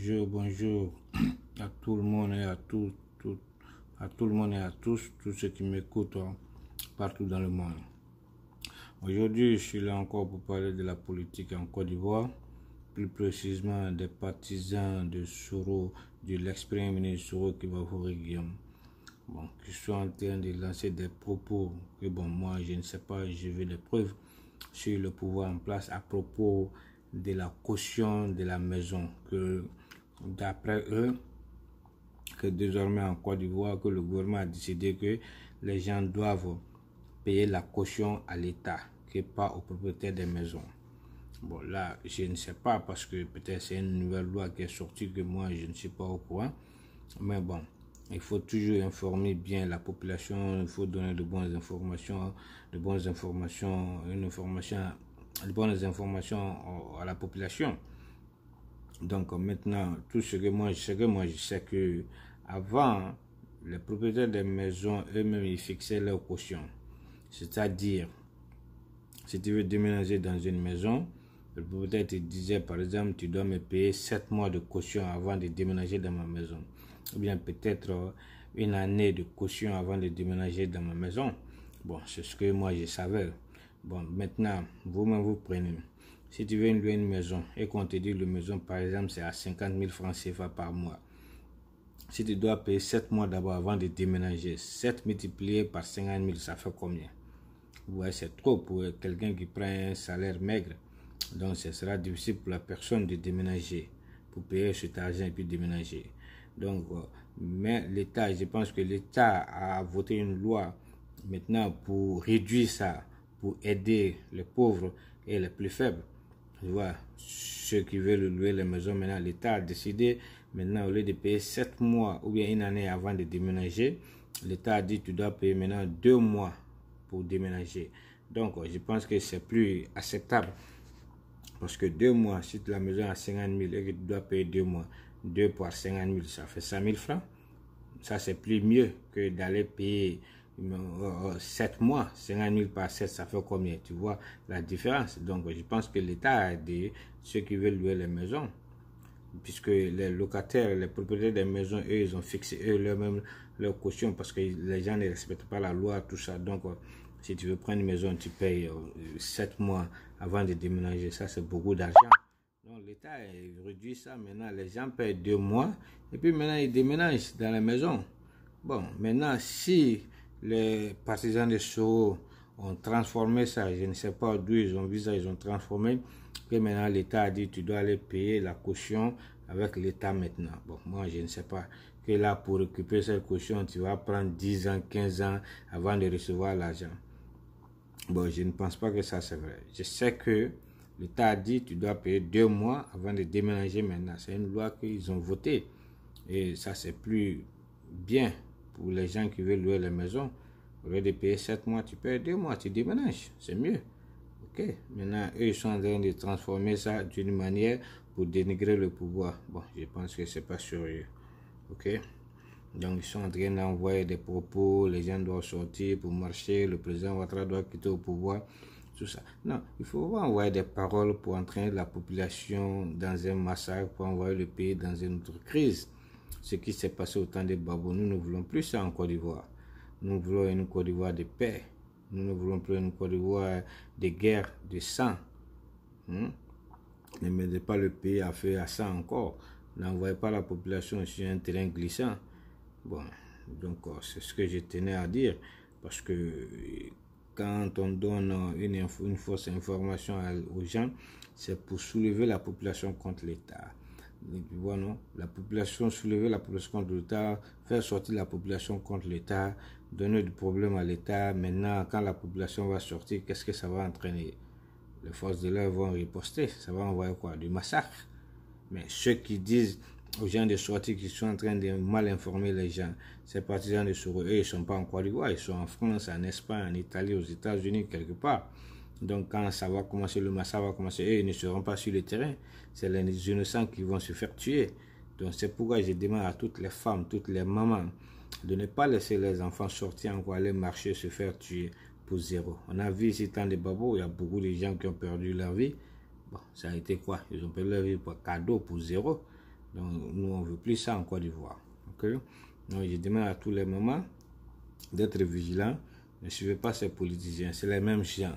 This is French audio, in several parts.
Bonjour à tout le monde et à à tout le monde et à tous ceux qui m'écoutent partout dans le monde. Aujourd'hui, je suis là encore pour parler de la politique en Côte d'Ivoire, plus précisément des partisans de Soro, de l'ex-premier ministre Soro Kibafori Guillaume. Qui sont en train de lancer des propos que moi je ne sais pas, je veux des preuves sur le pouvoir en place à propos de la caution de la maison, que d'après eux, que désormais en Côte d'Ivoire, que le gouvernement a décidé que les gens doivent payer la caution à l'État, que pas aux propriétaires des maisons. Là, je ne sais pas, parce que peut-être c'est une nouvelle loi qui est sortie que moi je ne suis pas au courant, mais il faut toujours informer bien la population, il faut donner de bonnes informations à la population. Donc maintenant, tout ce que moi je sais que avant, les propriétaires des maisons eux-mêmes ils fixaient leur caution. C'est-à-dire, si tu veux déménager dans une maison, le propriétaire te disait par exemple, tu dois me payer 7 mois de caution avant de déménager dans ma maison. Ou bien peut-être une année de caution avant de déménager dans ma maison. C'est ce que moi je savais. Maintenant, vous-même vous prenez. Si tu veux louer une maison et qu'on te dit que la maison par exemple c'est à 50 000 francs CFA par mois. Si tu dois payer 7 mois d'abord avant de déménager, 7 multiplié par 50 000, ça fait combien? Vous voyez, c'est trop pour quelqu'un qui prend un salaire maigre. Donc ce sera difficile pour la personne de déménager, pour payer cet argent et puis déménager. Donc, mais l'État, je pense que l'État a voté une loi maintenant pour réduire ça, pour aider les pauvres et les plus faibles. Tu vois, ceux qui veulent louer les maisons, maintenant l'État a décidé, maintenant au lieu de payer 7 mois ou bien une année avant de déménager, l'État a dit tu dois payer maintenant 2 mois pour déménager. Donc, je pense que c'est plus acceptable. Parce que 2 mois, si la maison a 50 000 et que tu dois payer 2 mois, 2 par 50 000, ça fait 100 000 francs. Ça, c'est plus mieux que d'aller payer 7 mois. 50 000 par 7, ça fait combien? Tu vois la différence. Donc, je pense que l'État a aidé ceux qui veulent louer les maisons. Puisque les locataires, les propriétaires des maisons, eux, ils ont fixé eux-mêmes leur caution parce que les gens ne respectent pas la loi, tout ça. Donc, si tu veux prendre une maison, tu payes 7 mois avant de déménager. Ça, c'est beaucoup d'argent. Donc, l'État a réduit ça. Maintenant, les gens payent 2 mois. Et puis, maintenant, ils déménagent dans la maison. Maintenant, si les partisans de Soro ont transformé ça, je ne sais pas d'où ils ont vu ça, ils ont transformé. Que maintenant, l'État a dit, tu dois aller payer la caution avec l'État maintenant. Moi, je ne sais pas. Que là, pour récupérer cette caution, tu vas prendre 10 ans, 15 ans avant de recevoir l'argent. Je ne pense pas que ça c'est vrai. Je sais que l'État a dit tu dois payer 2 mois avant de déménager maintenant. C'est une loi qu'ils ont votée. Et ça c'est plus bien pour les gens qui veulent louer les maisons. Au lieu de payer 7 mois, tu payes 2 mois, tu déménages. C'est mieux. Ok. Maintenant, eux ils sont en train de transformer ça d'une manière pour dénigrer le pouvoir. Je pense que c'est pas sérieux. Ok. Donc, ils sont en train d'envoyer des propos, les gens doivent sortir pour marcher, le président Ouattara doit quitter au pouvoir, tout ça. Non, il faut pas envoyer des paroles pour entraîner la population dans un massacre, pour envoyer le pays dans une autre crise. Ce qui s'est passé au temps des Babou, nous ne voulons plus ça en Côte d'Ivoire. Nous voulons une Côte d'Ivoire de paix. Nous ne voulons plus une Côte d'Ivoire de guerre, de sang. Ne mettez pas le pays à feu à sang encore. N'envoyez pas la population sur un terrain glissant. Donc c'est ce que je tenais à dire, parce que quand on donne une fausse information aux gens, c'est pour soulever la population contre l'État. Tu vois, non? Soulever la population contre l'État, faire sortir la population contre l'État, donner du problème à l'État. Maintenant, quand la population va sortir, qu'est-ce que ça va entraîner? Les forces de l'ordre vont riposter, ça va envoyer quoi? Du massacre. Mais ceux qui disent aux gens de sortir, qui sont en train de mal informer les gens, ces partisans de Soro, eux, ils ne sont pas en Côte d'Ivoire, ils sont en France, en Espagne, en Italie, aux États-Unis, quelque part. Donc quand ça va commencer, le massacre va commencer, eux, ils ne seront pas sur le terrain. C'est les innocents qui vont se faire tuer. Donc c'est pourquoi je demande à toutes les femmes, toutes les mamans, de ne pas laisser les enfants sortir encore, aller marcher, se faire tuer pour zéro. On a vu ici tant de babos, il y a beaucoup de gens qui ont perdu leur vie. Ça a été quoi? Ils ont perdu leur vie pour cadeau, pour zéro. Donc, nous, on ne veut plus ça en Côte d'Ivoire. Okay? Donc, je demande à tous les moments d'être vigilants. Ne suivez pas ces politiciens. C'est les mêmes gens.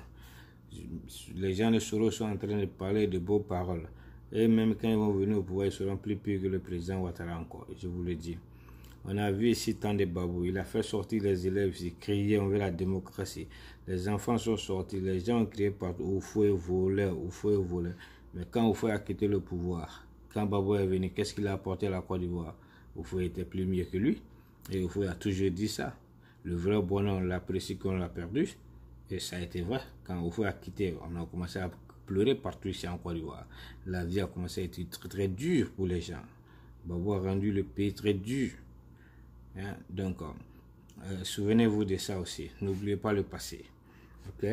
Les gens de Soros sont en train de parler de beaux paroles. Et même quand ils vont venir au pouvoir, ils seront plus purs que le président Ouattara encore. Je vous le dis. On a vu ici tant de babous. Il a fait sortir les élèves ici, crier, on veut la démocratie. Les enfants sont sortis, les gens ont crié partout, Oufoué voleur, Oufoué voleur. Mais quand Oufoué a quitté le pouvoir, quand Babou est venu, qu'est-ce qu'il a apporté à la Côte d'Ivoire? Oufoué était plus mieux que lui. Et Oufoué a toujours dit ça. Le vrai bonheur, on l'apprécie qu'on l'a perdu. Et ça a été vrai. Quand Oufoué a quitté, on a commencé à pleurer partout ici en Côte d'Ivoire. La vie a commencé à être très très dure pour les gens. Babou a rendu le pays très dur. Hein? Donc, souvenez-vous de ça aussi. N'oubliez pas le passé. Ok?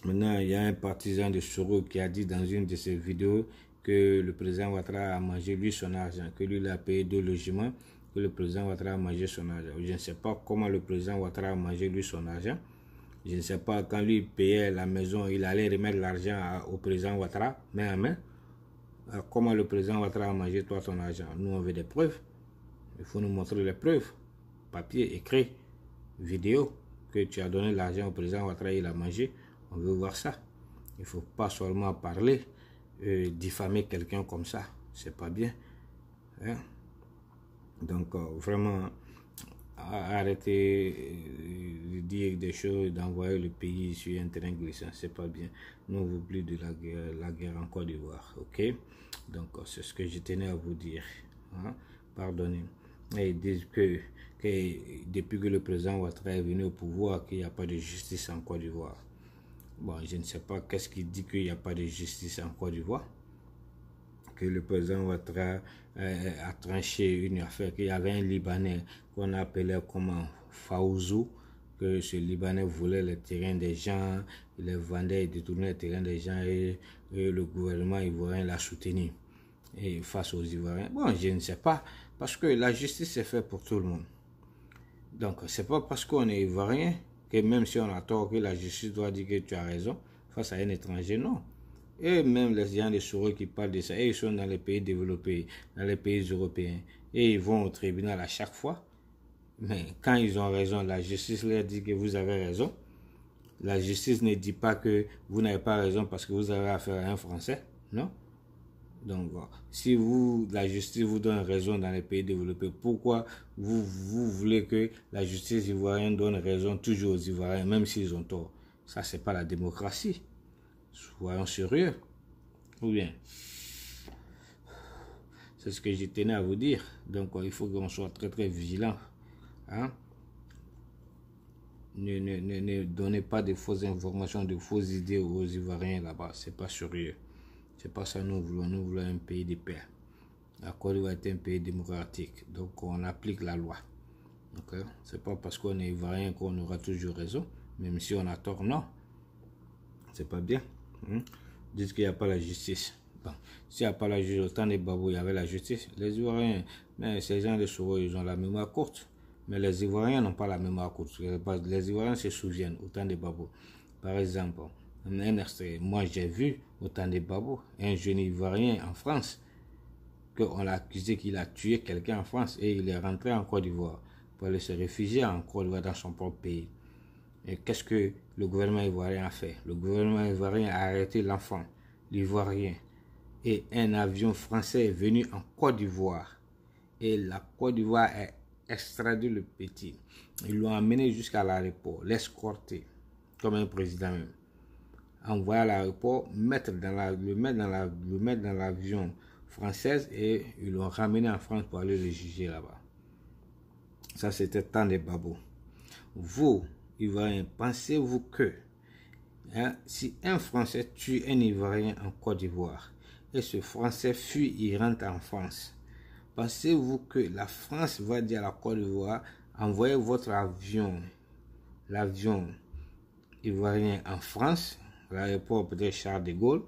Maintenant, il y a un partisan de Soro qui a dit dans une de ses vidéos que le président Ouattara a mangé lui son argent, que lui il a payé 2 logements, que le président Ouattara a mangé son argent. Je ne sais pas comment le président Ouattara a mangé lui son argent. Je ne sais pas quand lui payait la maison, il allait remettre l'argent au président Ouattara, main à main. Comment le président Ouattara a mangé toi ton argent? Nous on veut des preuves. Il faut nous montrer les preuves. Papier, écrit, vidéo, que tu as donné l'argent au président Ouattara, il a mangé. On veut voir ça. Il ne faut pas seulement parler, diffamer quelqu'un comme ça. C'est pas bien. Hein? Donc, vraiment, arrêtez de dire des choses, d'envoyer le pays sur un terrain glissant. C'est pas bien. Nous, on ne veut plus de la guerre en Côte d'Ivoire. Ok? Donc, c'est ce que je tenais à vous dire. Hein? Pardonnez. Et ils disent que depuis que le président Ouattara est venu au pouvoir, qu'il n'y a pas de justice en Côte d'Ivoire. Bon, je ne sais pas qu'est-ce qui dit qu'il n'y a pas de justice en Côte d'Ivoire. Que le président Ouattara a tranché une affaire, qu'il y avait un Libanais qu'on appelait comment Faouzou, que ce Libanais volait les terrains des gens, il les vendait, il détournait les terrains des gens et le gouvernement ivoirien l'a soutenu. Et face aux Ivoiriens, bon, je ne sais pas, parce que la justice est faite pour tout le monde. Donc, c'est pas parce qu'on est Ivoirien que même si on a tort, que la justice doit dire que tu as raison face à un étranger, non. Et même les gens de Soro qui parlent de ça, et ils sont dans les pays développés, dans les pays européens, et ils vont au tribunal à chaque fois. Mais quand ils ont raison, la justice leur dit que vous avez raison. La justice ne dit pas que vous n'avez pas raison parce que vous avez affaire à un Français, non. Donc, si la justice vous donne raison dans les pays développés, pourquoi vous voulez que la justice ivoirienne donne raison toujours aux Ivoiriens, même s'ils ont tort? Ça, c'est pas la démocratie. Soyons sérieux. Ou bien, c'est ce que je tenais à vous dire. Donc, il faut qu'on soit très, très vigilant. Hein? Ne donnez pas de fausses informations, de fausses idées aux Ivoiriens là-bas. C'est pas sérieux. C'est pas ça nous voulons. Nous voulons un pays de paix. La Côte d'Ivoire est un pays démocratique. Donc on applique la loi. Okay? C'est pas parce qu'on est ivoirien qu'on aura toujours raison. Même si on a tort, non. C'est pas bien. Dites qu'il n'y a pas la justice. Bon. S'il n'y a pas la justice, autant des babous, il y avait la justice. Les Ivoiriens, mais ces gens de Soro, ils ont la mémoire courte. Mais les Ivoiriens n'ont pas la mémoire courte. Les Ivoiriens se souviennent, autant des babous. Par exemple, un extrait, moi j'ai vu autant de babous, un jeune Ivoirien en France, qu'on l'a accusé qu'il a tué quelqu'un en France et il est rentré en Côte d'Ivoire pour aller se réfugier en Côte d'Ivoire dans son propre pays. Et qu'est-ce que le gouvernement ivoirien a fait? Le gouvernement ivoirien a arrêté l'enfant, l'Ivoirien, et un avion français est venu en Côte d'Ivoire et la Côte d'Ivoire a extradé le petit. Ils l'ont amené jusqu'à l'aéroport, l'escorter comme un président même. Envoyer à l'aéroport, le mettre dans l'avion française et ils l'ont ramené en France pour aller le juger là-bas. Ça, c'était tant de babous. Vous, Ivoiriens, pensez-vous que si un Français tue un Ivoirien en Côte d'Ivoire et ce Français fuit, il rentre en France, pensez-vous que la France va dire à la Côte d'Ivoire, envoyez votre avion, l'avion ivoirien en France, l'aéroport peut-être Charles de Gaulle,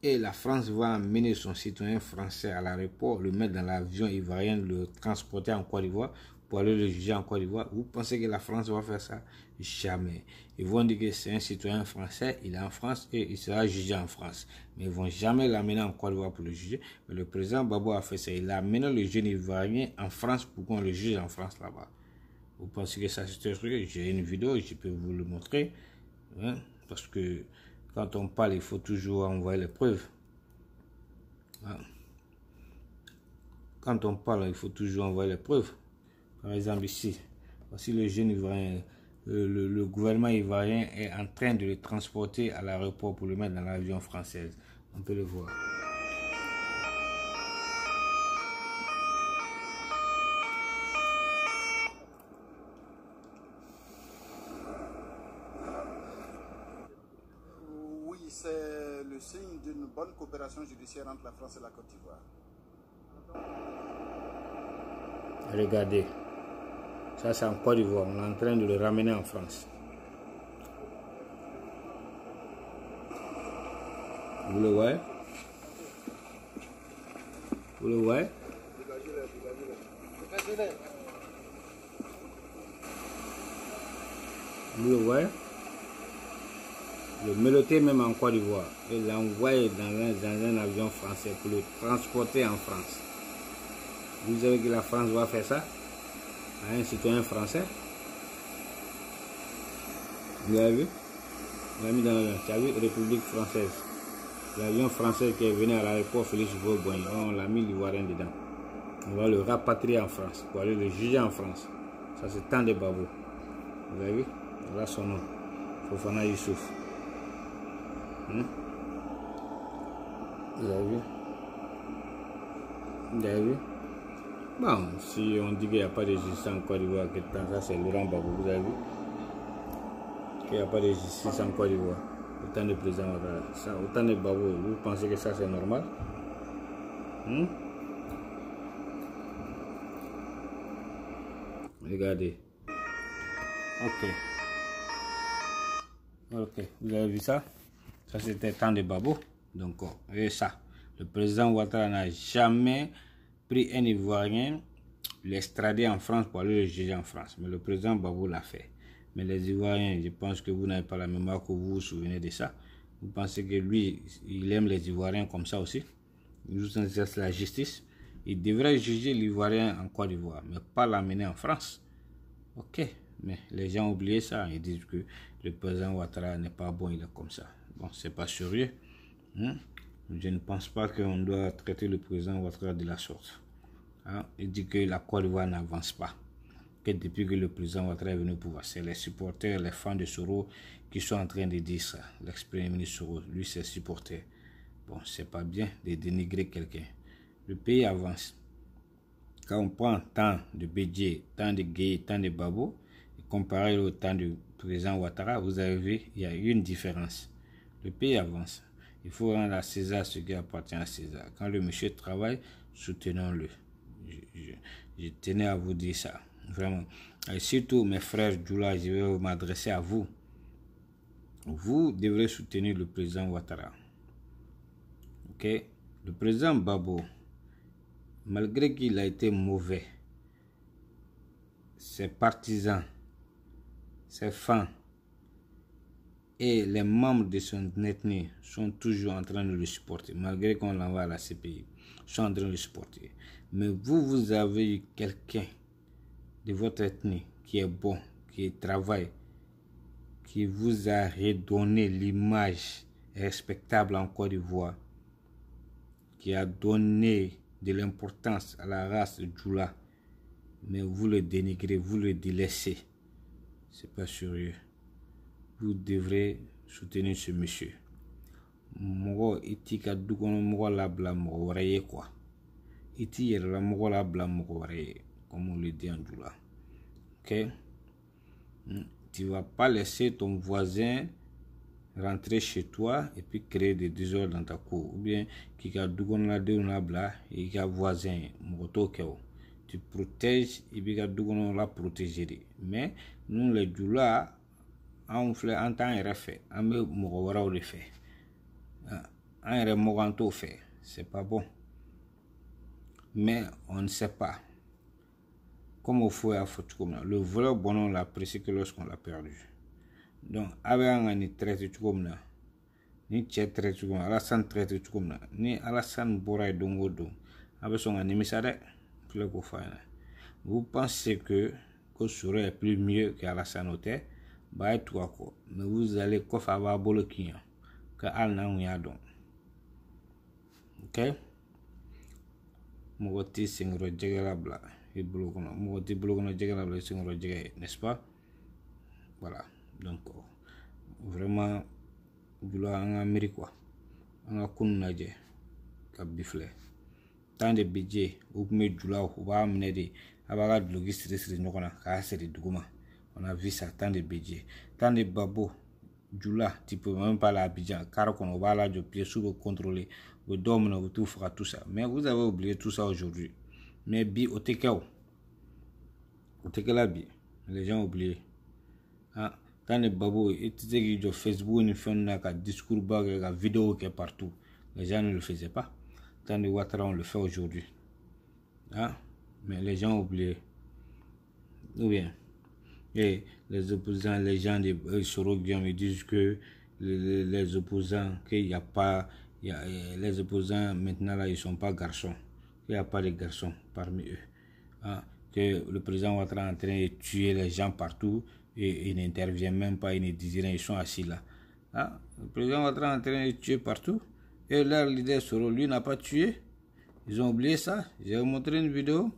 et la France va amener son citoyen français à l'aéroport, le mettre dans l'avion ivoirien, le transporter en Côte d'Ivoire pour aller le juger en Côte d'Ivoire. Vous pensez que la France va faire ça? Jamais. Ils vont dire que c'est un citoyen français, il est en France et il sera jugé en France. Mais ils ne vont jamais l'amener en Côte d'Ivoire pour le juger. Mais le président Gbagbo a fait ça. Il a amené le jeune Ivoirien en France pour qu'on le juge en France là-bas. Vous pensez que ça c'est un truc? J'ai une vidéo, je peux vous le montrer. Hein? Parce que quand on parle, il faut toujours envoyer les preuves. Hein? Quand on parle, il faut toujours envoyer les preuves. Par exemple ici, voici le jeune Ivoirien. Le gouvernement ivoirien est en train de le transporter à l'aéroport pour le mettre dans l'avion française. On peut le voir. Oui, c'est le signe d'une bonne coopération judiciaire entre la France et la Côte d'Ivoire. Regardez. Ça, c'est en Côte d'Ivoire. On est en train de le ramener en France. Vous le voyez? Vous le voyez? Vous le voyez? Le meloté même en Côte d'Ivoire. Et l'envoyer dans un avion français pour le transporter en France. Vous savez que la France va faire ça à un citoyen français? Vous avez vu? On l'a mis dans l'avion. Tu as vu, République française. L'avion français qui est venu à l'aéroport Félix Houphouët-Boigny. On l'a mis l'Ivoirien dedans. On va le rapatrier en France pour aller le juger en France. Ça c'est Tandé Babou. Vous avez vu? Voilà son nom. Fofana Youssouf. Vous avez vu? Vous avez vu? Bon, si on dit qu'il n'y a pas de justice en Côte d'Ivoire, ça c'est Laurent Gbagbo, vous avez vu? Qu'il n'y a pas de justice en Côte d'Ivoire. Autant de présidents, autant de Gbagbo, vous pensez que ça c'est normal? Regardez. Ok, vous avez vu ça? Ça c'était Tandé Babou. Donc, et ça, le président Ouattara n'a jamais pris un Ivoirien, l'extrader en France pour aller le juger en France. Mais le président Babou l'a fait. Mais les Ivoiriens, je pense que vous n'avez pas la mémoire, que vous vous souvenez de ça. Vous pensez que lui, il aime les Ivoiriens comme ça aussi? Il nous exerce la justice. Il devrait juger l'Ivoirien en Côte d'Ivoire, mais pas l'amener en France. Ok, mais les gens ont oublié ça. Ils disent que le président Ouattara n'est pas bon, il est comme ça. Bon, c'est pas sérieux. Je ne pense pas qu'on doit traiter le président Ouattara de la sorte. Il dit que la Côte d'Ivoire n'avance pas. Que depuis que le président Ouattara est venu au pouvoir, c'est les supporters, les fans de Soro qui sont en train de dire ça. L'ex-premier ministre Soro, lui, c'est supporter. Bon, c'est pas bien de dénigrer quelqu'un. Le pays avance. Quand on prend tant de Bédié, tant de Gueye, tant de Babo, et comparé au temps du président Ouattara, vous avez vu, il y a une différence. Le pays avance. Il faut rendre à César ce qui appartient à César. Quand le monsieur travaille, soutenons-le. Je tenais à vous dire ça. Vraiment. Et surtout, mes frères Djoula, je vais m'adresser à vous. Vous devrez soutenir le président Ouattara. Ok? Le président Babo, malgré qu'il a été mauvais, ses partisans, ses fans et les membres de son ethnie sont toujours en train de le supporter, malgré qu'on l'envoie à la CPI, sont en train de le supporter. Mais vous avez eu quelqu'un de votre ethnie qui est bon, qui travaille, qui vous a redonné l'image respectable en Côte d'Ivoire, qui a donné de l'importance à la race de Djoula, mais vous le dénigrez, vous le délaissez. C'est pas sérieux. Vous devrez soutenir ce monsieur. Mogo iti ka dukono mogo labla mogo waraye quoi. Iti yera mogo labla mogo waraye, comme on le dit en Djoula. Ok? Tu vas pas laisser ton voisin rentrer chez toi et puis créer des désordres dans ta cour. Ou bien, qui a dukono la de labla et qui a voisin mogo keo. Tu protèges et puis ka dukono la protéger. Mais nous les Djoula, on fait en temps et refait, on met mogo le fait. Un remoganto fait, c'est pas bon. Mais on ne sait pas comme au fou et à faute comme le voleur bon on l'apprécie que lorsqu'on l'a perdu. Donc avec un ni traité comme là ni tchè traité comme Alassane traité comme là ni Alassane Boray dongo don avec son animisade plus qu'on fait. Vous pensez que Soro est plus mieux qu'Alassane Ote, bah tout à quoi, mais vous allez coffre avoir bolokin que Al nan yadon. Ok? Mogoti singro djegalabla et blogono mogoti blogono djegalabla singro djegay, n'est-ce pas? Voilà. Donc vraiment dula en Amérique quoi. En kun naje ka bifle. Tant de budget ou me dula ou ba amener des abaga de logistique nyokona ka seri duguma. On a vu ça tant de budget. Tant de babo dula tu peux même pas la Abidjan car qu'on va là de pied sous contrôler. Vous dormez, vous tout fera tout ça. Mais vous avez oublié tout ça aujourd'hui. Mais bi au tekao. Au tekala bi. Les gens oublient. Hein? Quand les babos, et tu sais que Facebook, ils font un discours, une vidéo qui est partout. Les gens ne le faisaient pas. Tant de Ouattara, on le fait aujourd'hui. Hein? Mais les gens oublient. Ou bien. Et les opposants, les gens de Soro ils disent que les opposants, qu'il n'y a pas. Les opposants maintenant là ils sont pas garçons, il n'y a pas de garçons parmi eux, hein? Que le président Ouattara est en train de tuer les gens partout et il n'intervient même pas, il ne dit rien, ils sont assis là, hein? Le président Ouattara est en train de tuer partout et leur leader Soro lui n'a pas tué, ils ont oublié ça. J'ai montré une vidéo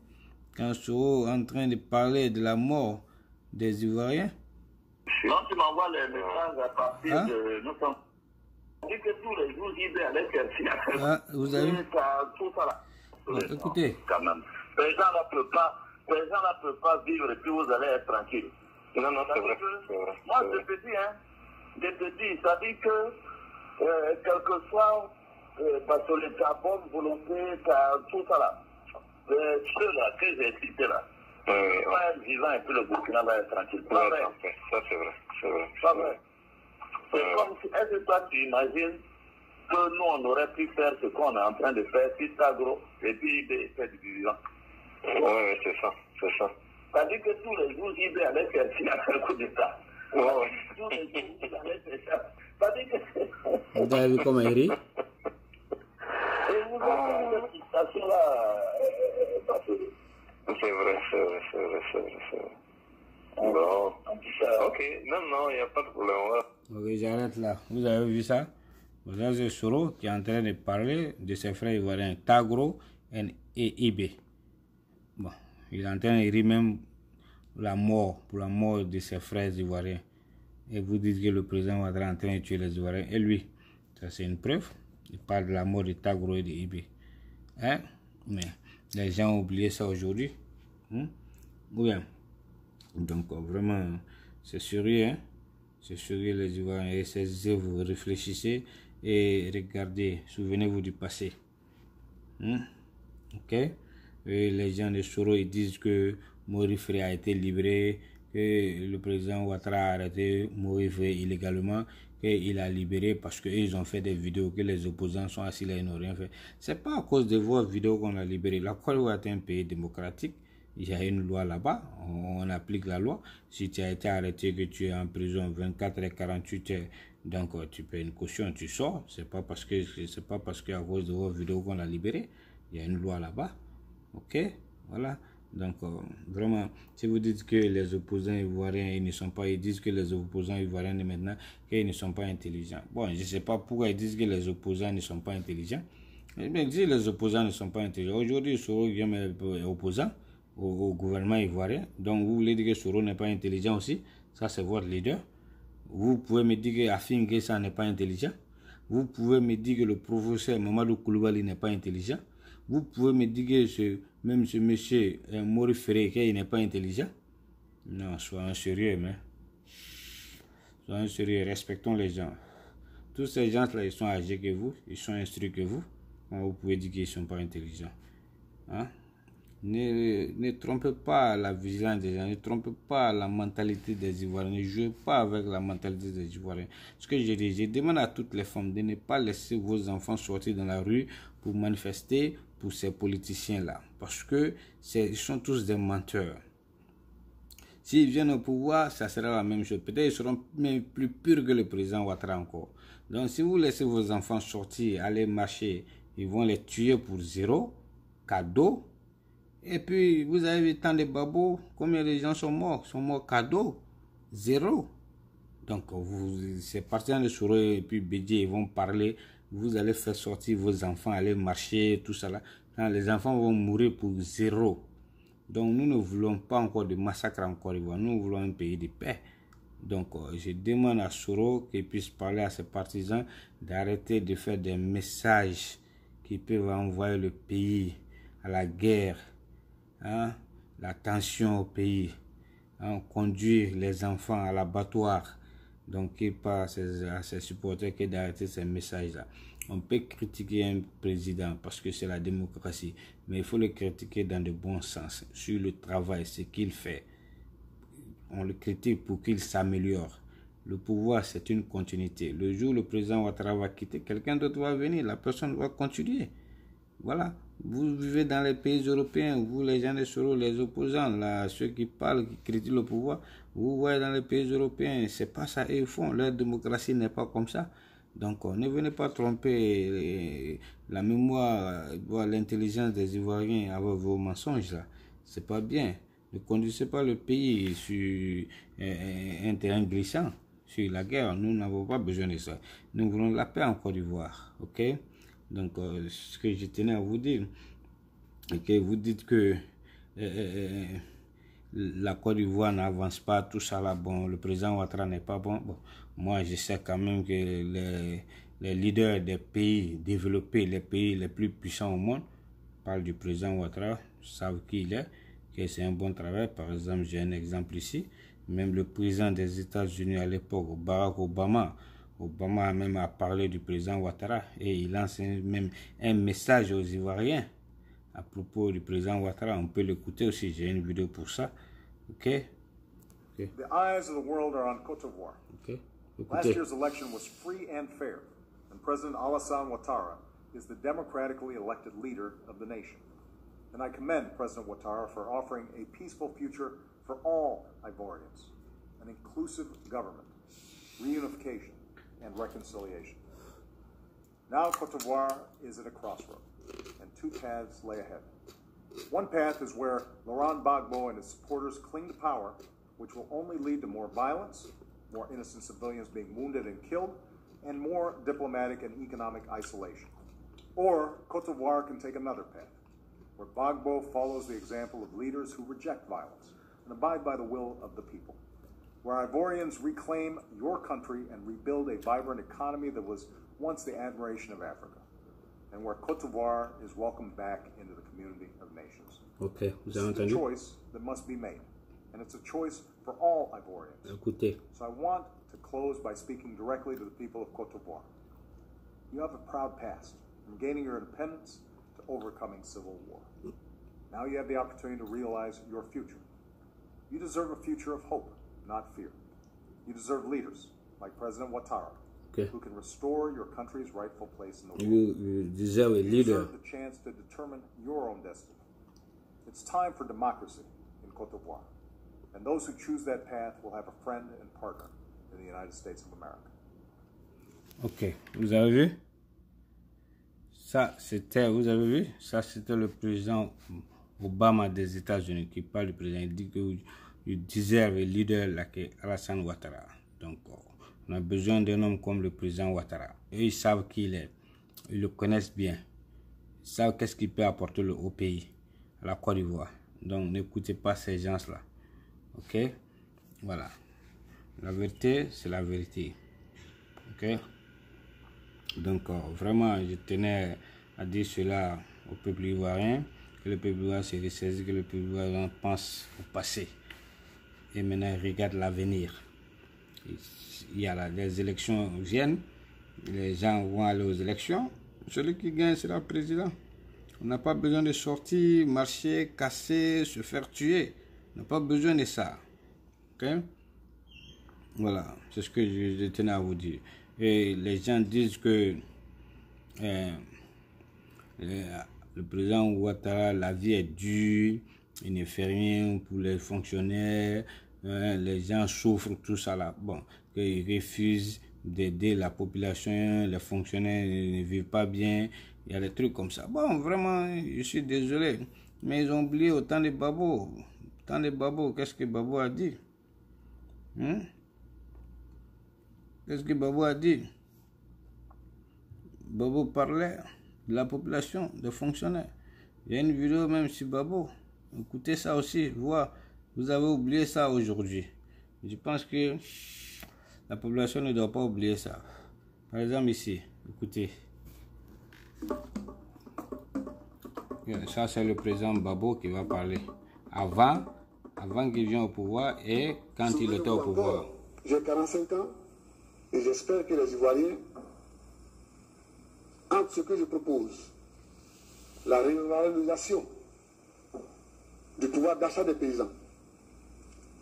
quand Soro est en train de parler de la mort des Ivoiriens. Non, tu m'envoies les messages à partir de nous sommes. Dit que tous les jours, il est à l'exercice. Ah, vous avez vu? Tout ça là. Écoutez. Quand même. Les gens ne peuvent pas vivre et puis vous allez être tranquille. Non, c'est vrai. Moi, je te dis, ça dit que, quel que soit, parce que les bonne volonté, tout ça là, ceux là que j'ai cités là, va être vivant et puis le Burkina va être tranquille. Ça, c'est vrai. Pas vrai. C'est comme si, est-ce que toi tu imagines que nous on aurait pu faire ce qu'on est en train de faire, si Tagro et puis IB fait du vivant. Oui, c'est ça. C'est-à-dire que tous les jours IB allait faire un coup d'État. Ouais. Tous les jours IB allait faire ça. C'est-à-dire que. Vous avez vu comment il rit? Et vous avez cette situation-là, C'est vrai. Bon. Ok, non, il n'y a pas de problème. Ok, j'arrête là. Vous avez vu ça? Vous avez Soro qui est en train de parler de ses frères ivoiriens Tagro et Ibé. Bon, il est en train de rire même pour la mort de ses frères ivoiriens. Et vous dites que le président va être en train de tuer les Ivoiriens. Et lui, ça c'est une preuve. Il parle de la mort de Tagro et de Ibé. Hein? Mais les gens ont oublié ça aujourd'hui. Oui. Donc vraiment, c'est sérieux, hein? C'est sérieux les Ivoiriens. Et vous réfléchissez et regardez, souvenez-vous du passé. Ok? Et les gens de Soro ils disent que Maurice Fré a été libéré, que le président Ouattara a arrêté Maurice Fré illégalement, qu'il a libéré parce qu'ils ont fait des vidéos que les opposants sont assis là et n'ont rien fait. C'est pas à cause de vos vidéos qu'on a libéré. La Côte d'Ivoire est un pays démocratique. Il y a une loi là-bas, on applique la loi. Si tu as été arrêté, que tu es en prison 24 et 48 heures, donc tu payes une caution, tu sors. C'est pas parce qu'à cause de vos vidéos qu'on a libéré. Il y a une loi là-bas. Ok, voilà. Donc vraiment, si vous dites que les opposants ivoiriens, ils disent que les opposants ivoiriens de maintenant, qu'ils ne sont pas intelligents. Bon, je ne sais pas pourquoi ils disent que les opposants ne sont pas intelligents. Mais bien, si les opposants ne sont pas intelligents, aujourd'hui, Soro est opposant au gouvernement ivoirien. Donc vous voulez dire que Soro n'est pas intelligent aussi? Ça c'est votre leader. Vous pouvez me dire que Afin Guessa n'est pas intelligent. Vous pouvez me dire que le professeur Mamadou Koulibaly n'est pas intelligent. Vous pouvez me dire que ce monsieur Maurice Fré il n'est pas intelligent. Non, soyons sérieux, mais soyons sérieux, respectons les gens. Tous ces gens-là, ils sont âgés que vous, ils sont instruits que vous. Vous pouvez dire qu'ils ne sont pas intelligents. Hein? Ne trompez pas la vigilance des gens, ne trompez pas la mentalité des Ivoiriens, ne jouez pas avec la mentalité des Ivoiriens. Ce que je demande à toutes les femmes de ne pas laisser vos enfants sortir dans la rue pour manifester pour ces politiciens-là. Parce que ils sont tous des menteurs. S'ils viennent au pouvoir, ça sera la même chose. Peut-être ils seront même plus purs que le président Ouattara encore. Donc si vous laissez vos enfants sortir, aller marcher, ils vont les tuer pour zéro, cadeau. Et puis vous avez tant de babos, combien de gens sont morts cadeau, zéro. Donc ces partisans de Soro et puis Bédié, ils vont parler, vous allez faire sortir vos enfants, aller marcher, tout ça là. Quand les enfants vont mourir pour zéro. Donc nous ne voulons pas encore de massacre en Côte d'Ivoire, nous voulons un pays de paix. Donc je demande à Soro qu'il puisse parler à ses partisans d'arrêter de faire des messages qui peuvent envoyer le pays à la guerre, hein, la tension au pays, hein, conduire les enfants à l'abattoir. Donc il parle à ses supporters que d'arrêter ces messages-là. On peut critiquer un président parce que c'est la démocratie, mais il faut le critiquer dans de bons sens, sur le travail, ce qu'il fait. On le critique pour qu'il s'améliore. Le pouvoir, c'est une continuité. Le jour où le président Ouattara va quitter, quelqu'un d'autre va venir, la personne va continuer. Voilà. Vous vivez dans les pays européens, vous les gens de Soro, les opposants, là, ceux qui parlent, qui critiquent le pouvoir, vous voyez dans les pays européens, c'est pas ça ils font. Leur démocratie n'est pas comme ça. Donc ne venez pas tromper la mémoire, l'intelligence des Ivoiriens avec vos mensonges là. C'est pas bien. Ne conduisez pas le pays sur un terrain glissant, sur la guerre. Nous n'avons pas besoin de ça. Nous voulons la paix en Côte d'Ivoire. Ok? Donc ce que je tenais à vous dire, c'est que vous dites que la Côte d'Ivoire n'avance pas, tout ça là, bon, le président Ouattara n'est pas bon. Bon, moi je sais quand même que les leaders des pays développés, les pays les plus puissants au monde, parlent du président Ouattara, savent qui il est, que c'est un bon travail. Par exemple, j'ai un exemple ici, même le président des États-Unis à l'époque, Barack Obama a même parlé du président Ouattara et il lance même un message aux Ivoiriens à propos du président Ouattara. On peut l'écouter aussi, j'ai une vidéo pour ça. Ok? The eyes of the world are on Côte d'Ivoire. Okay. Last year's election was free and fair, and President Alassane Ouattara is the democratically elected leader of the nation. And I commend President Ouattara for offering a peaceful future for all Ivorians, an inclusive government, reunification, and reconciliation. Now Côte d'Ivoire is at a crossroad, and two paths lay ahead. One path is where Laurent Gbagbo and his supporters cling to power, which will only lead to more violence, more innocent civilians being wounded and killed, and more diplomatic and economic isolation. Or Côte d'Ivoire can take another path, where Gbagbo follows the example of leaders who reject violence and abide by the will of the people, where Ivorians reclaim your country and rebuild a vibrant economy that was once the admiration of Africa, and where Côte d'Ivoire is welcomed back into the community of nations. Okay, this is a choice that must be made, and it's a choice for all Ivorians. Écoutez. So I want to close by speaking directly to the people of Côte d'Ivoire. You have a proud past, from gaining your independence to overcoming civil war. Now you have the opportunity to realize your future. You deserve a future of hope, not fear. You deserve leaders like President Ouattara, who can restore your country's rightful place in the world. You deserve a leader. You deserve the chance to determine your own destiny. It's time for democracy in Côte d'Ivoire, and those who choose that path will have a friend and partner in the United States of America. Ok, vous avez vu? Ça, c'était, vous avez vu? Ça, c'était le président Obama des États-Unis qui parle du président. Il dit que you deserve a leader like Alassane Ouattara. Donc, on a besoin d'un homme comme le président Ouattara. Eux, ils savent qui il est. Ils le connaissent bien. Ils savent qu'est-ce qu'il peut apporter au pays, à la Côte d'Ivoire. Donc, n'écoutez pas ces gens-là. Ok? Voilà. La vérité, c'est la vérité. Ok? Donc, vraiment, je tenais à dire cela au peuple ivoirien, que le peuple ivoirien se ressaisit, que le peuple ivoirien pense au passé. Et maintenant, il regarde l'avenir. Il y a là, les élections viennent, les gens vont aller aux élections. Celui qui gagne sera le président. On n'a pas besoin de sortir, marcher, casser, se faire tuer. On n'a pas besoin de ça. Ok? Voilà, c'est ce que je tenais à vous dire. Et les gens disent que le président Ouattara, la vie est dure, il ne fait rien pour les fonctionnaires, les gens souffrent, tout ça là. Bon, qu'ils refusent d'aider la population, les fonctionnaires ne vivent pas bien, il y a des trucs comme ça. Bon, vraiment, je suis désolé, mais ils ont oublié autant de Babo. Autant de Babo, qu'est-ce que Babo a dit? Qu'est-ce que Babo a dit? Babo parlait de la population, des fonctionnaires. Il y a une vidéo même sur Babo. Écoutez ça aussi, voir. Vous avez oublié ça aujourd'hui. Je pense que la population ne doit pas oublier ça. Par exemple ici, écoutez. Ça c'est le président Babo qui va parler. Avant qu'il vienne au pouvoir et quand il était au pouvoir. J'ai 45 ans et j'espère que les Ivoiriens, entre ce que je propose, la revalorisation du pouvoir d'achat des paysans,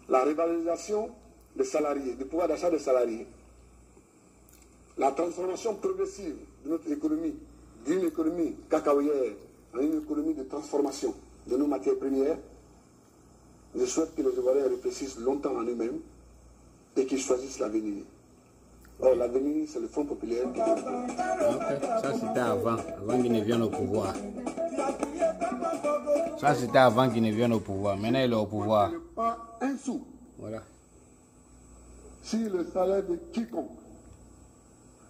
la revalorisation des salariés, du pouvoir d'achat des salariés, la transformation progressive de notre économie, d'une économie cacaoyère à une économie de transformation de nos matières premières, je souhaite que les Ivoiriens réfléchissent longtemps en eux-mêmes et qu'ils choisissent l'avenir. Or, l'avenir, c'est le Front populaire qui est. Ça, c'était avant qu'il ne vienne au pouvoir. Ça, c'était avant qu'il ne vienne au pouvoir. Maintenant, il est au pouvoir. Pas un sou. Voilà. Si le salaire de quiconque.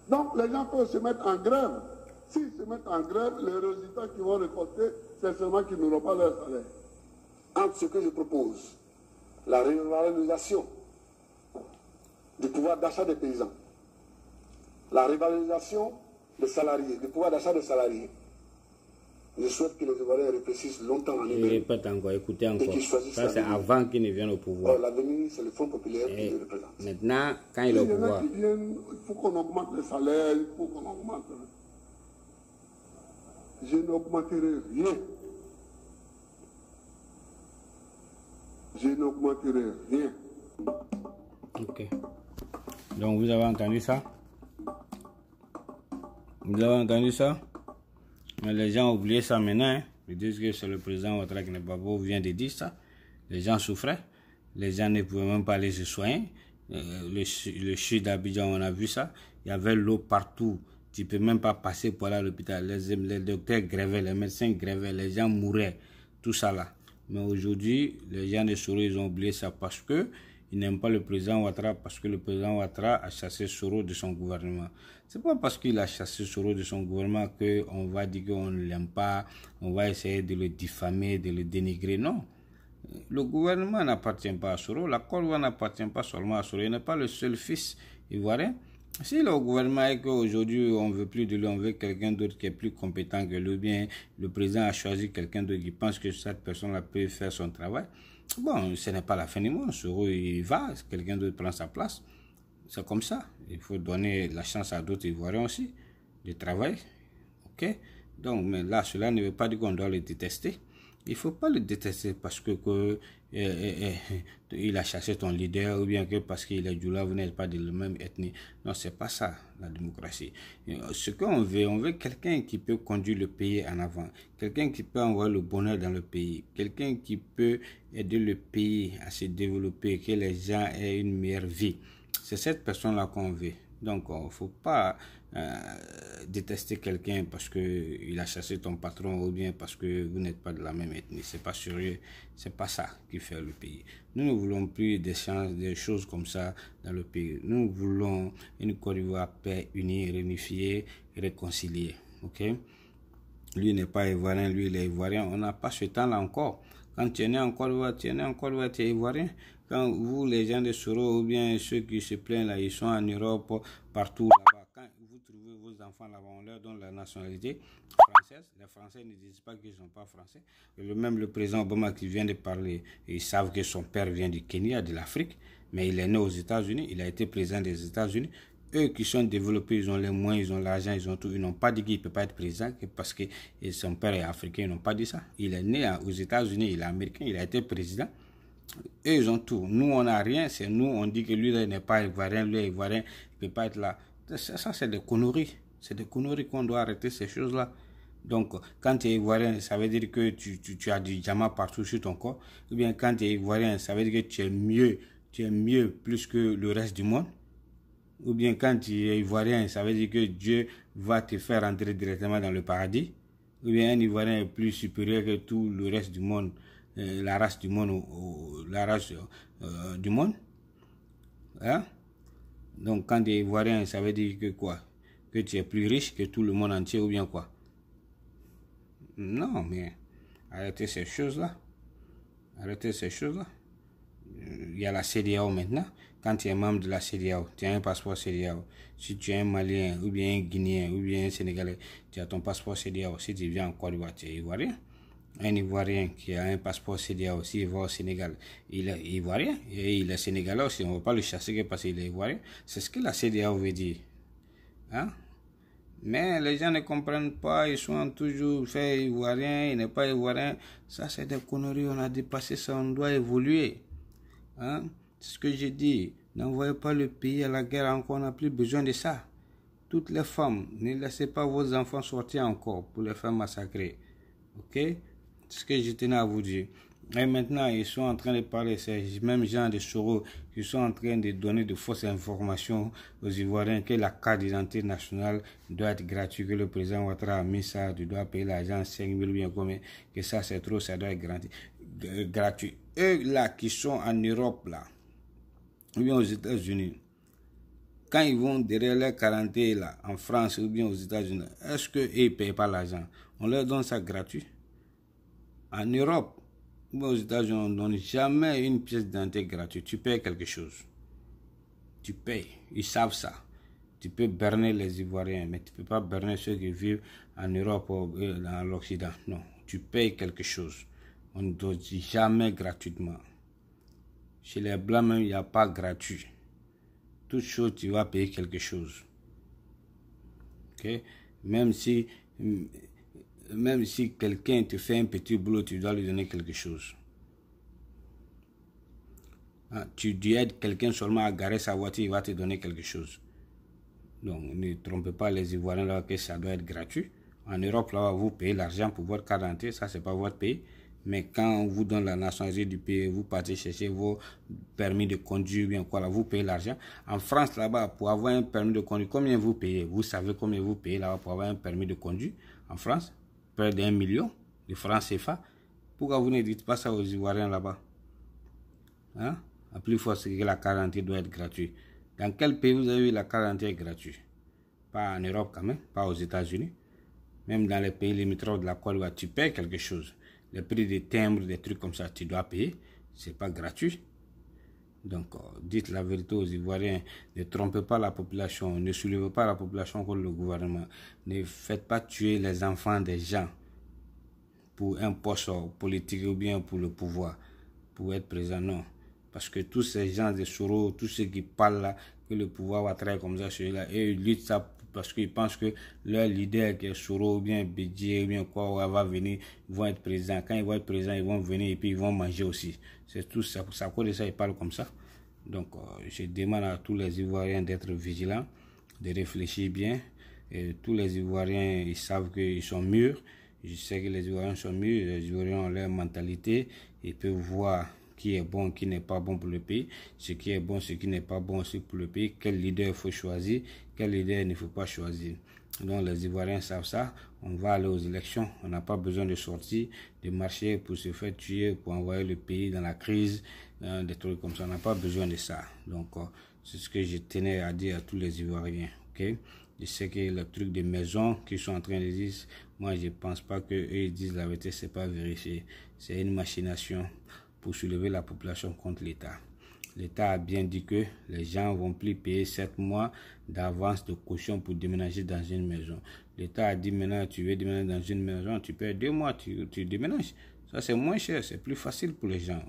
Donc, les gens peuvent se mettre en grève. S'ils se mettent en grève, les résultats qu'ils vont récolter, c'est seulement qu'ils n'auront pas leur salaire. Entre ce que je propose, la revalorisation du pouvoir d'achat des paysans, la revalorisation des salariés, du pouvoir d'achat des salariés, je souhaite que les Ivoiriens réfléchissent longtemps en eux-mêmes. Répète encore, écoutez encore. Ça, c'est avant qu'il ne vienne au pouvoir. L'avenir, c'est le Front populaire qui le représente. Maintenant, quand il est au pouvoir. Il faut qu'on augmente les salaires, il faut qu'on augmente. Je n'augmenterai rien. Je n'augmenterai rien. Ok. Donc, vous avez entendu ça? Vous avez entendu ça? Mais les gens ont oublié ça maintenant. Ils disent que c'est le président Ouattara qui vient de dire ça. Les gens souffraient. Les gens ne pouvaient même pas aller se soigner. Le CHU d'Abidjan, on a vu ça. Il y avait l'eau partout. Tu ne peux même pas passer pour aller à l'hôpital. Les docteurs grévaient, les médecins grévaient, les gens mouraient. Tout ça là. Mais aujourd'hui, les gens de Soro, ils ont oublié ça parce que ils n'aiment pas le président Ouattara, parce que le président Ouattara a chassé Soro de son gouvernement. C'est pas parce qu'il a chassé Soro de son gouvernement qu'on va dire qu'on ne l'aime pas, on va essayer de le diffamer, de le dénigrer. Non. Le gouvernement n'appartient pas à Soro, la Côte d'Ivoire n'appartient pas seulement à Soro. Il n'est pas le seul fils ivoirien. Si le gouvernement est qu'aujourd'hui on veut plus de lui, on veut quelqu'un d'autre qui est plus compétent que lui, bien le président a choisi quelqu'un d'autre qui pense que cette personne-là peut faire son travail. Bon, ce n'est pas la fin du monde. Soro, il va, quelqu'un d'autre prend sa place. C'est comme ça. Il faut donner la chance à d'autres Ivoiriens aussi de travailler. Ok? Donc, mais là, cela ne veut pas dire qu'on doit le détester. Il ne faut pas le détester parce que il a chassé ton leader ou bien que parce qu'il est Djoula, vous n'êtes pas de la même ethnie. Non, c'est pas ça, la démocratie. Ce qu'on veut, on veut quelqu'un qui peut conduire le pays en avant, quelqu'un qui peut envoyer le bonheur dans le pays, quelqu'un qui peut aider le pays à se développer, que les gens aient une meilleure vie. C'est cette personne-là qu'on veut. Donc, il ne faut pas détester quelqu'un parce qu'il a chassé ton patron ou bien parce que vous n'êtes pas de la même ethnie. C'est pas sérieux. C'est pas ça qui fait le pays. Nous ne voulons plus des choses comme ça dans le pays. Nous voulons une Côte d'Ivoire paix, unie, réunifiée, réconciliée. Ok? Lui n'est pas ivoirien, lui il est ivoirien. On n'a pas ce temps-là encore. Quand tu es né en Côte d'Ivoire, tu es ivoirien. Quand vous, les gens de Soro ou bien ceux qui se plaignent là, ils sont en Europe, partout là-bas. Quand vous trouvez vos enfants là-bas, on leur donne la nationalité française. Les Français ne disent pas qu'ils ne sont pas français. Et même le président Obama qui vient de parler, ils savent que son père vient du Kenya, de l'Afrique, mais il est né aux États-Unis, il a été président des États-Unis. Eux qui sont développés, ils ont les moyens, ils ont l'argent, ils ont tout. Ils n'ont pas dit qu'il ne peut pas être président parce que son père est africain, ils n'ont pas dit ça. Il est né aux États-Unis, il est américain, il a été président. Eux, ils ont tout. Nous, on n'a rien. C'est nous, on dit que lui n'est pas ivoirien, lui est ivoirien, il ne peut pas être là. Ça, c'est des conneries. C'est des conneries qu'on doit arrêter, ces choses-là. Donc, quand tu es ivoirien, ça veut dire que tu as du diamant partout sur ton corps. Ou bien, quand tu es ivoirien, ça veut dire que tu es mieux tu es mieux plus que le reste du monde. Ou bien quand tu es ivoirien, ça veut dire que Dieu va te faire entrer directement dans le paradis. Ou bien un ivoirien est plus supérieur que tout le reste du monde, la race du monde, du monde. Hein? Donc quand tu es ivoirien, ça veut dire que quoi? Que tu es plus riche que tout le monde entier ou bien quoi? Non, mais arrêtez ces choses-là. Arrêtez ces choses-là. Il y a la CEDEAO maintenant. Quand tu es membre de la CEDEAO, tu as un passeport CEDEAO. Si tu es un Malien, ou bien un Guinéen, ou bien un Sénégalais, tu as ton passeport CEDEAO. Si tu viens en Côte d'Ivoire, tu es ivoirien. Un Ivoirien qui a un passeport CEDEAO, s'il va au Sénégal, il est ivoirien. Et il est sénégalais aussi. On ne va pas le chasser parce qu'il est ivoirien. C'est ce que la CEDEAO veut dire. Hein? Mais les gens ne comprennent pas, ils sont toujours faits ivoiriens, il n'est pas ivoirien. Ça, c'est des conneries, on a dépassé ça, on doit évoluer. Hein? C'est ce que j'ai dit. N'envoyez pas le pays à la guerre encore, on n'a plus besoin de ça. Toutes les femmes, ne laissez pas vos enfants sortir encore pour les faire massacrer. Ok? C'est ce que je tenais à vous dire. Et maintenant, ils sont en train de parler, ces mêmes gens de Soro, qui sont en train de donner de fausses informations aux Ivoiriens que la carte d'identité nationale doit être gratuite, que le président Ouattara a mis ça, tu dois payer l'argent 5 000 bien combien, que ça c'est trop, ça doit être gratuit. Eux là qui sont en Europe là, ou bien aux États-Unis, quand ils vont derrière leur quarantaine là, en France ou bien aux États-Unis, est-ce qu'ils ne payent pas l'argent? On leur donne ça gratuit. En Europe, aux États-Unis, on ne donne jamais une pièce d'identité gratuite. Tu payes quelque chose. Tu payes. Ils savent ça. Tu peux berner les Ivoiriens, mais tu ne peux pas berner ceux qui vivent en Europe ou dans l'Occident. Non. Tu payes quelque chose. On ne donne jamais gratuitement. Chez les Blancs, même, il n'y a pas gratuit. Toute chose, tu vas payer quelque chose. Ok? Même si quelqu'un te fait un petit boulot, tu dois lui donner quelque chose. Tu aides quelqu'un seulement à garer sa voiture, il va te donner quelque chose. Donc, ne trompez pas les Ivoiriens là que ça doit être gratuit. En Europe, là, vous payez l'argent pour votre carte d'identité, ça, c'est pas votre pays. Mais quand on vous donne la nationalité du pays, vous partez chercher vos permis de conduire, bien quoi, là, vous payez l'argent. En France, là-bas, pour avoir un permis de conduire, combien vous payez? Vous savez combien vous payez là-bas pour avoir un permis de conduire en France? Près d'1 million de francs CFA. Pourquoi vous ne dites pas ça aux Ivoiriens là-bas? Hein? À plus forte, c'est que la carte d'identité doit être gratuite. Dans quel pays vous avez eu la carte d'identité gratuite? Pas en Europe quand même, pas aux États-Unis. Même dans les pays limitrophes de la Côte d'Ivoire, tu payes quelque chose. Le prix des timbres, des trucs comme ça, tu dois payer. C'est pas gratuit. Donc, dites la vérité aux Ivoiriens. Ne trompez pas la population. Ne soulevez pas la population contre le gouvernement. Ne faites pas tuer les enfants des gens pour un poste politique ou bien pour le pouvoir, pour être présent. Non. Parce que tous ces gens de Soro, tous ceux qui parlent là, que le pouvoir va travailler comme ça, celui-là, et ils luttent ça parce qu'ils pensent que leur leader qui est Soro ou bien Bédier ou bien quoi va venir, ils vont être présidents. Quand ils vont être présidents, ils vont venir et puis ils vont manger aussi. C'est tout ça. À cause de ça, ils parlent comme ça. Donc, je demande à tous les Ivoiriens d'être vigilants, de réfléchir bien. Et tous les Ivoiriens, ils savent qu'ils sont mûrs. Je sais que les Ivoiriens sont mûrs. Les Ivoiriens ont leur mentalité. Ils peuvent voir qui est bon, qui n'est pas bon pour le pays, ce qui est bon, ce qui n'est pas bon aussi pour le pays, quel leader il faut choisir, quel leader il ne faut pas choisir. Donc les Ivoiriens savent ça, on va aller aux élections, on n'a pas besoin de sortir, de marcher pour se faire tuer, pour envoyer le pays dans la crise, des trucs comme ça, on n'a pas besoin de ça. Donc c'est ce que je tenais à dire à tous les Ivoiriens, ok? Je sais que le truc des maisons qu'ils sont en train de dire, moi je pense pas qu'eux ils disent la vérité, c'est pas vérifié, c'est une machination pour soulever la population contre l'État. L'État a bien dit que les gens vont plus payer 7 mois d'avance de caution pour déménager dans une maison. L'État a dit maintenant tu veux déménager dans une maison, tu payes 2 mois, tu déménages. Ça c'est moins cher, c'est plus facile pour les gens.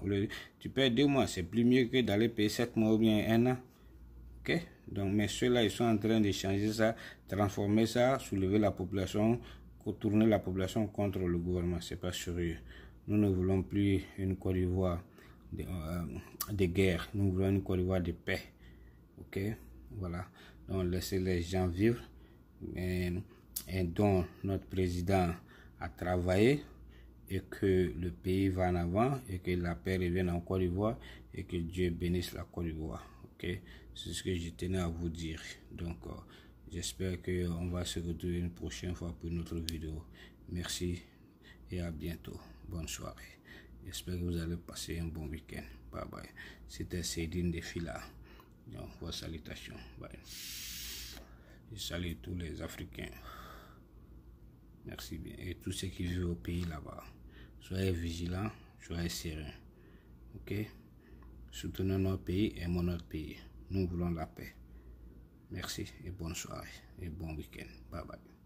Tu payes 2 mois, c'est plus mieux que d'aller payer 7 mois ou bien 1 an. Ok? Donc, mais ceux-là, ils sont en train de changer ça, transformer ça, soulever la population, tourner la population contre le gouvernement. C'est pas sérieux. Nous ne voulons plus une Côte d'Ivoire de guerre. Nous voulons une Côte d'Ivoire de paix. Ok? Voilà. Donc, laissez les gens vivre. Et dont notre président a travaillé. et que le pays va en avant et que la paix revienne en Côte d'Ivoire et que Dieu bénisse la Côte d'Ivoire. Ok, c'est ce que je tenais à vous dire. Donc, j'espère qu'on va se retrouver une prochaine fois pour une autre vidéo. Merci et à bientôt. Bonne soirée. J'espère que vous allez passer un bon week-end. Bye bye. C'était Cédine de Fila. Donc, vos salutations. Bye. Je salue tous les Africains. Merci bien. Et tous ceux qui vivent au pays là-bas. Soyez vigilants, soyez sereins. Ok? Soutenons notre pays, aimons notre pays. Nous voulons la paix. Merci et bonne soirée et bon week-end. Bye bye.